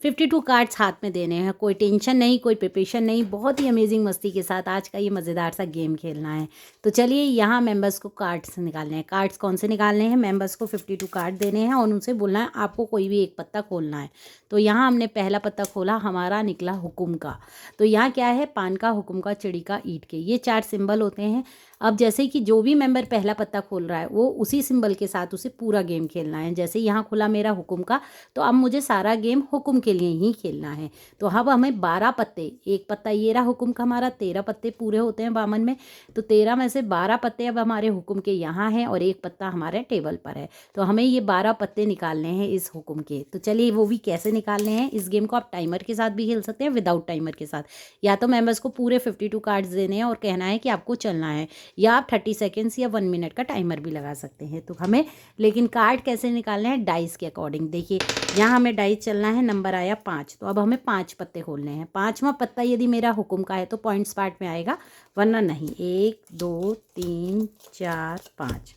52 cards हाथ में देने हैं, कोई टेंशन नहीं, कोई प्रिपरेशन नहीं, बहुत ही अमेजिंग मस्ती के साथ आज का ये मज़ेदार सा गेम खेलना है। तो चलिए यहाँ मेंबर्स को कार्ड्स निकालने हैं। कार्ड्स कौन से निकालने हैं? मेंबर्स को 52 कार्ड देने हैं और उनसे बोलना है आपको कोई भी एक पत्ता खोलना है। तो यहाँ हमने पहला पत्ता खोला, हमारा निकला हुकुम का। तो यहाँ क्या है? पान का, हुकुम का, चिड़ी का, ईंट के, ये 4 सिंबल होते हैं। अब जैसे कि जो भी मेंबर पहला पत्ता खोल रहा है वो उसी सिंबल के साथ उसे पूरा गेम खेलना है। जैसे यहाँ खुला मेरा हुकुम का, तो अब मुझे सारा गेम हुकुम के लिए ही खेलना है। तो अब हमें 12 पत्ते, एक पत्ता ये रहा हुकुम का हमारा, 13 पत्ते पूरे होते हैं बामन में, तो 13 में से 12 पत्ते अब हमारे हुकुम के यहाँ हैं और एक पत्ता हमारे टेबल पर है। तो हमें ये 12 पत्ते निकालने हैं इस हुकुम के। तो चलिए वो भी कैसे निकालने हैं। इस गेम को आप टाइमर के साथ भी खेल सकते हैं, विदाउट टाइमर के साथ। या तो मेंबर्स को पूरे 52 कार्ड्स देने हैं और कहना है कि आपको चलना है, या आप 30 सेकेंड्स या 1 मिनट का टाइमर भी लगा सकते हैं। तो हमें लेकिन कार्ड कैसे निकालने हैं? डाइस के अकॉर्डिंग। देखिए यहाँ हमें डाइस चलना है, नंबर आया 5, तो अब हमें 5 पत्ते खोलने हैं। 5वां पत्ता यदि मेरा हुकुम का है तो पॉइंट्स पार्ट में आएगा, वरना नहीं। 1 2 3 4 5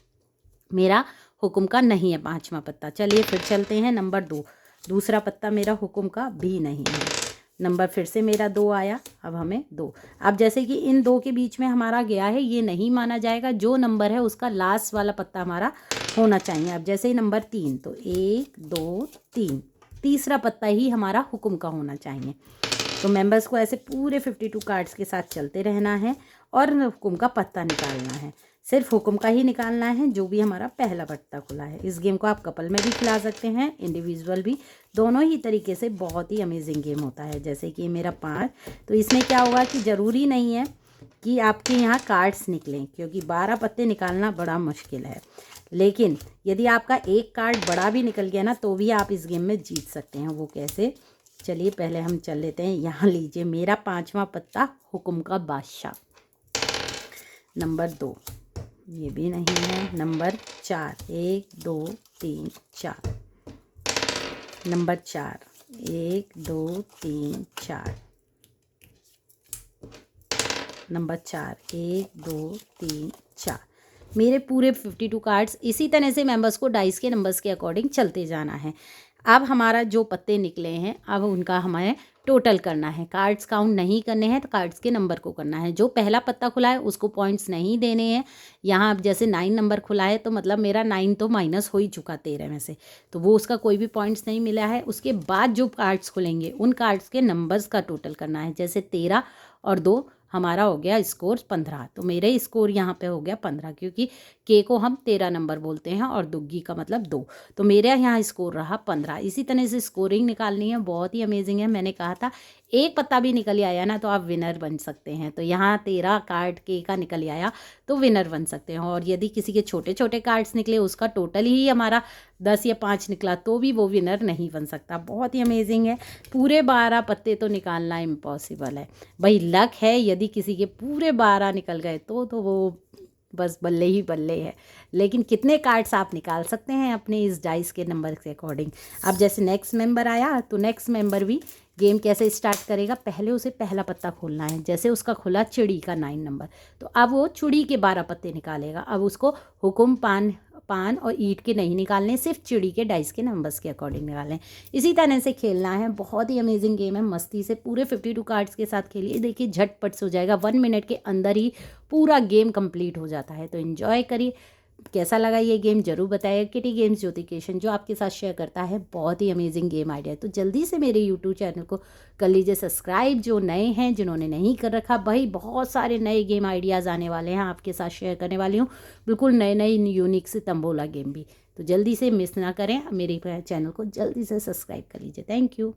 मेरा हुकुम का नहीं है 5वां पत्ता। चलिए फिर चलते हैं नंबर 2। दूसरा पत्ता मेरा हुकुम का भी नहीं है। नंबर फिर से मेरा 2 आया, अब हमें 2। अब जैसे कि इन 2 के बीच में हमारा गया है, ये नहीं माना जाएगा। जो नंबर है उसका लास्ट वाला पत्ता हमारा होना चाहिए। अब जैसे ही नंबर 3, तो 1 2 3, तीसरा पत्ता ही हमारा हुकुम का होना चाहिए। तो मेंबर्स को ऐसे पूरे 52 कार्ड्स के साथ चलते रहना है और हुकुम का पत्ता निकालना है। सिर्फ हुकुम का ही निकालना है, जो भी हमारा पहला पत्ता खुला है। इस गेम को आप कपल में भी खिला सकते हैं, इंडिविजुअल भी, दोनों ही तरीके से बहुत ही अमेजिंग गेम होता है। जैसे कि मेरा 5, तो इसमें क्या होगा कि ज़रूरी नहीं है कि आपके यहाँ कार्ड्स निकलें, क्योंकि 12 पत्ते निकालना बड़ा मुश्किल है। लेकिन यदि आपका एक कार्ड बड़ा भी निकल गया ना, तो भी आप इस गेम में जीत सकते हैं। वो कैसे? चलिए पहले हम चल लेते हैं। यहाँ लीजिए मेरा 5वां पत्ता हुकुम का बादशाह। नंबर 2, ये भी नहीं है। नंबर 4, 1 2 3 4। नंबर 4, 1 2 3 4। नंबर 4, 1 2 3 4। मेरे पूरे 52 कार्ड्स। इसी तरह से मेंबर्स को डाइस के नंबर्स के अकॉर्डिंग चलते जाना है। अब हमारा जो पत्ते निकले हैं, अब उनका हमें टोटल करना है। कार्ड्स काउंट नहीं करने हैं, तो कार्ड्स के नंबर को करना है। जो पहला पत्ता खुला है उसको पॉइंट्स नहीं देने हैं। यहाँ अब जैसे 9 नंबर खुला है, तो मतलब मेरा 9 तो माइनस हो ही चुका 13 में से, तो वो उसका कोई भी पॉइंट्स नहीं मिला है। उसके बाद जो कार्ड्स खुलेंगे उन कार्ड्स के नंबर्स का टोटल करना है। जैसे 13 और 2 हमारा हो गया स्कोर 15, तो मेरे स्कोर यहाँ पे हो गया 15, क्योंकि के को हम 13 नंबर बोलते हैं और दुग्गी का मतलब 2, तो मेरे यहाँ स्कोर रहा 15। इसी तरह से स्कोरिंग निकालनी है, बहुत ही अमेजिंग है। मैंने कहा था एक पत्ता भी निकल आया ना तो आप विनर बन सकते हैं। तो यहाँ 13 कार्ड के का निकल आया तो विनर बन सकते हैं। और यदि किसी के छोटे छोटे कार्ड्स निकले, उसका टोटल ही हमारा 10 या 5 निकला, तो भी वो विनर नहीं बन सकता। बहुत ही अमेजिंग है। पूरे 12 पत्ते तो निकालना इम्पॉसिबल है भाई, लक है। यदि किसी के पूरे 12 निकल गए तो वो बस बल्ले ही बल्ले है। लेकिन कितने कार्ड्स आप निकाल सकते हैं अपने इस डाइस के नंबर के अकॉर्डिंग। अब जैसे नेक्स्ट मेंबर आया, तो नेक्स्ट मेंबर भी गेम कैसे स्टार्ट करेगा? पहले उसे पहला पत्ता खोलना है। जैसे उसका खुला चिड़ी का 9 नंबर, तो अब वो चिड़ी के 12 पत्ते निकालेगा। अब उसको हुकुम, पान और ईंट के नहीं निकालने, सिर्फ चिड़ी के डाइस के नंबर्स के अकॉर्डिंग निकालने। इसी तरह से खेलना है। बहुत ही अमेजिंग गेम है, मस्ती से पूरे 52 कार्ड्स के साथ खेलिए। देखिए झटपट से हो जाएगा, 1 मिनट के अंदर ही पूरा गेम कंप्लीट हो जाता है। तो एंजॉय करिए। कैसा लगा ये गेम ज़रूर बताइए। किटी गेम्स ज्योतिकेशन जो आपके साथ शेयर करता है, बहुत ही अमेजिंग गेम आइडिया है। तो जल्दी से मेरे यूट्यूब चैनल को कर लीजिए सब्सक्राइब। जो नए हैं, जिन्होंने नहीं कर रखा, भाई बहुत सारे नए गेम आइडियाज़ आने वाले हैं, आपके साथ शेयर करने वाली हूँ। बिल्कुल नए नए यूनिक से तंबोला गेम भी। तो जल्दी से मिस ना करें, मेरे चैनल को जल्दी से सब्सक्राइब कर लीजिए। Thank you.